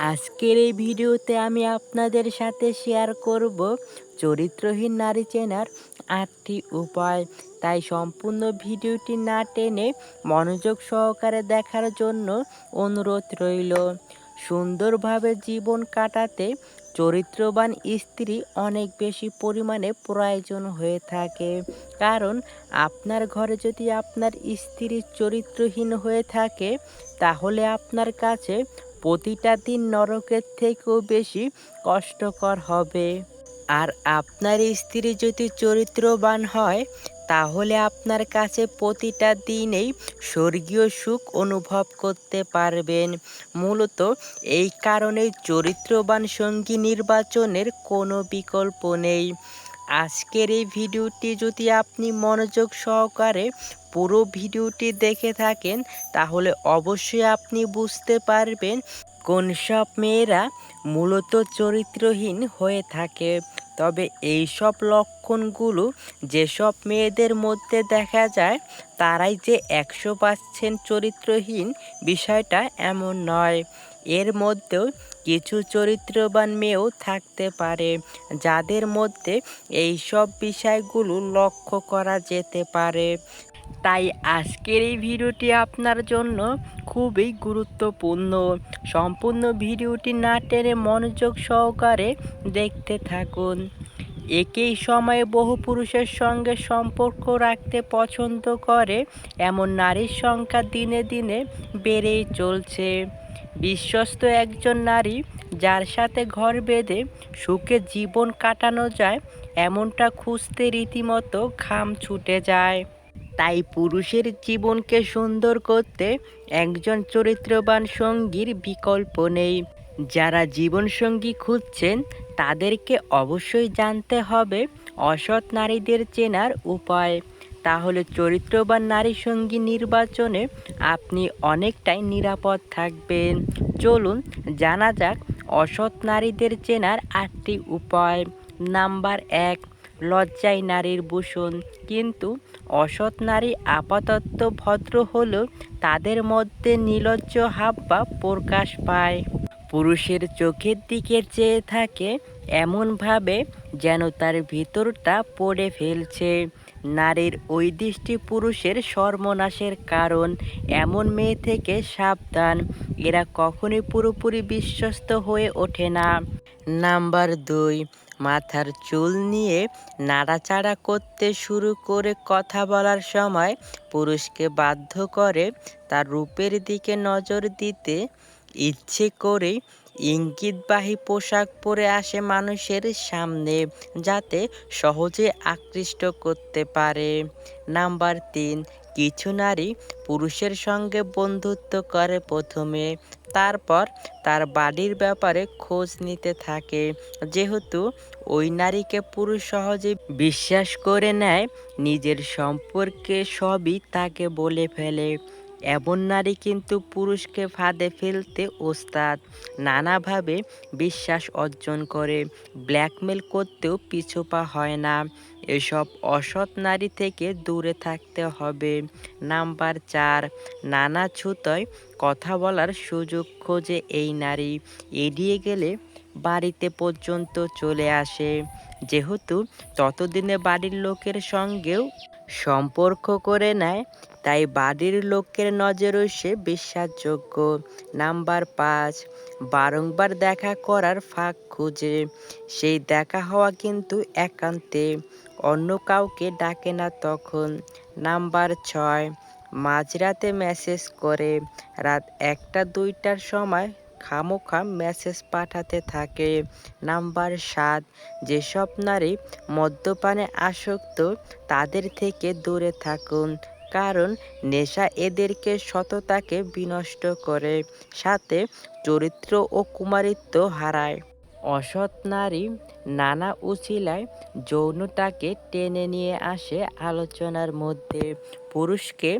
আজকের এই ভিডিওতে আমি আপনাদের সাথে শেয়ার করব চরিত্রহীন নারী চেনার ৮টি উপায়। তাই সম্পূর্ণ ভিডিওটি না টেনে মনোযোগ সহকারে দেখার জন্য অনুরোধ রইল। সুন্দরভাবে জীবন কাটাতে চরিত্রবান স্ত্রী অনেক বেশি পরিমাণে প্রয়োজন হয়ে থাকে। কারণ আপনার ঘরে যদি আপনার স্ত্রী চরিত্রহীন হয়ে থাকে, তাহলে আপনার কাছে প্রতিটা দিন নরকের থেকেও বেশি কষ্টকর হবে। আর আপনার স্ত্রী যদি চরিত্রবান হয়, তাহলে আপনার কাছে প্রতিটা দিনেই স্বর্গীয় সুখ অনুভব করতে পারবেন। মূলত এই কারণেই চরিত্রবান সঙ্গী নির্বাচনের কোনো বিকল্প নেই। আজকের এই ভিডিওটি যদি আপনি মনোযোগ সহকারে পুরো ভিডিওটি দেখে থাকেন, তাহলে অবশ্যই আপনি বুঝতে পারবেন কোন সব মেয়েরা মূলত চরিত্রহীন হয়ে থাকে। তবে এই সব লক্ষণগুলো যেসব মেয়েদের মধ্যে দেখা যায়, তারাই যে ১০০% চরিত্রহীন, বিষয়টা এমন নয়। এর মধ্যেও কিছু চরিত্রবান মেয়েও থাকতে পারে, যাদের মধ্যে এই সব বিষয়গুলো লক্ষ্য করা যেতে পারে। তাই আজকের এই ভিডিওটি আপনার জন্য খুবই গুরুত্বপূর্ণ। সম্পূর্ণ ভিডিওটি না টেনে মনোযোগ সহকারে দেখতে থাকুন। একই সময়ে বহু পুরুষের সঙ্গে সম্পর্ক রাখতে পছন্দ করে এমন নারীর সংখ্যা দিনে দিনে বেড়েই চলছে। বিশ্বস্ত একজন নারী, যার সাথে ঘর বেঁধে সুখে জীবন কাটানো যায়, এমনটা খুঁজতে রীতিমতো ঘাম ছুটে যায়। তাই পুরুষের জীবনকে সুন্দর করতে একজন চরিত্রবান সঙ্গীর বিকল্প নেই। যারা জীবনসঙ্গী খুঁজছেন, তাদেরকে অবশ্যই জানতে হবে অসৎ নারীদের চেনার উপায়। তাহলে চরিত্রবান নারী সঙ্গী নির্বাচনে আপনি অনেকটাই নিরাপদ থাকবেন। চলুন জানা যাক অসৎ নারীদের চেনার ৮টি উপায়। নাম্বার ১, লজ্জাই নারীর ভূষণ। কিন্তু অসৎ নারী আপাতত ভদ্র হলেও তাদের মধ্যে নির্লজ্জ হাবভাব প্রকাশ পায়। পুরুষের চোখের দিকে চেয়ে থাকে এমনভাবে যেন তার ভিতরটা পড়ে ফেলছে। নারীর ওই দৃষ্টি পুরুষের সর্বনাশের কারণ। এমন মেয়ে থেকে সাবধান, এরা কখনোই পুরোপুরি বিশ্বস্ত হয়ে ওঠে না। নাম্বার ২, মাথার চুল নিয়ে নাড়াচাড়া করতে শুরু করে কথা বলার সময় পুরুষকে বাধ্য করে তার রূপের দিকে নজর দিতে। ইচ্ছে করেই ইঙ্গিতবাহী পোশাক পরে আসে মানুষের সামনে, যাতে সহজে আকৃষ্ট করতে পারে। নাম্বার ৩, কিছু নারী পুরুষের সঙ্গে বন্ধুত্ব করে প্রথমে, তারপর তার বাড়ির ব্যাপারে খোঁজ নিতে থাকে। যেহেতু ওই নারীকে পুরুষ সহজে বিশ্বাস করে নেয়, নিজের সম্পর্কে সবই তাকে বলে ফেলে। এমন নারী কিন্তু পুরুষকে ফাঁদে ফেলতে ওস্তাদ। নানাভাবে বিশ্বাস অর্জন করে, ব্ল্যাকমেল করতেও পিছুপা হয় না। এসব অসৎ নারী থেকে দূরে থাকতে হবে। নাম্বার ৪, নানা ছুতোয় কথা বলার সুযোগ খোঁজে এই নারী। এড়িয়ে গেলে বাড়িতে পর্যন্ত চলে আসে। যেহেতু ততদিনে বাড়ির লোকের সঙ্গেও সম্পর্ক করে নেয়, তাই বাড়ির লোকের নজরেও সে বিশ্বাসযোগ্য। নাম্বার ৫, বারংবার দেখা করার ফাঁক খুঁজে। সেই দেখা হওয়া কিন্তু একান্তে, অন্য কাউকে ডাকে না তখন। নাম্বার ৬, মাঝরাতে মেসেজ করে। রাত ১টা-২টার সময় খামোখা মেসেজ পাঠাতে থাকে। নাম্বার ৭, যেসব নারী মদ্যপানে আসক্ত, তাদের থেকে দূরে থাকুন। কারণ নেশা এদেরকে সততাকে বিনষ্ট করে, সাথে চরিত্র ও কুমারিত্ব হারায়। অসৎ নারী নানা উছিলায় যৌনতাকে টেনে নিয়ে আসে আলোচনার মধ্যে। পুরুষকে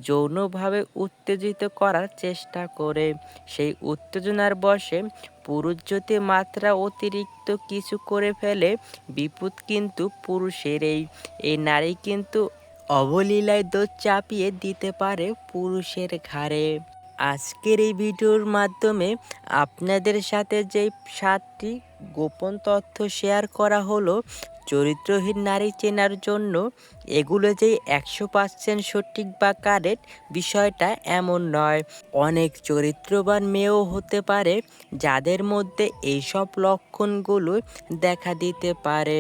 যৌনভাবে উত্তেজিত করার চেষ্টা করে। সেই উত্তেজনার বশে পুরুষ যদি মাত্রা অতিরিক্ত কিছু করে ফেলে, বিপদ কিন্তু পুরুষেরই। এই নারী কিন্তু অবলীলায় দোষ চাপিয়ে দিতে পারে পুরুষের ঘাড়ে। আজকের এই ভিডিওর মাধ্যমে আপনাদের সাথে যে 7টি গোপন তথ্য শেয়ার করা হলো চরিত্রহীন নারী চেনার জন্য, এগুলো যে 100% সঠিক বা কারেক্ট বিষয়টা এমন নয়। অনেক চরিত্রবান মেয়েও হতে পারে যাদের মধ্যে এইসব লক্ষণগুলো দেখা দিতে পারে।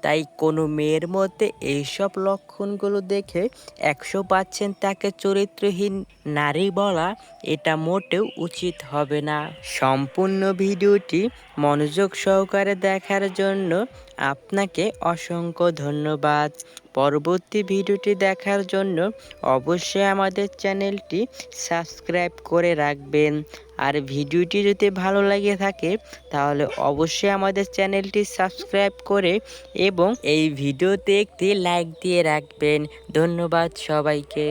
তাই কোনো মেয়ের মধ্যে এইসব লক্ষণগুলো দেখে 100% তাকে চরিত্রহীন নারী বলা এটা মোটেও উচিত হবে না। সম্পূর্ণ ভিডিওটি মনোযোগ সহকারে দেখার জন্য আপনাকে অসংখ্য ধন্যবাদ। পরবর্তী ভিডিওটি দেখার জন্য অবশ্যই আমাদের চ্যানেলটি সাবস্ক্রাইব করে রাখবেন। আর ভিডিওটি যদি ভালো লাগে থাকে তাহলে অবশ্যই আমাদের চ্যানেলটি সাবস্ক্রাইব করে এবং এই ভিডিওতে একটি লাইক দিয়ে রাখবেন। ধন্যবাদ সবাইকে।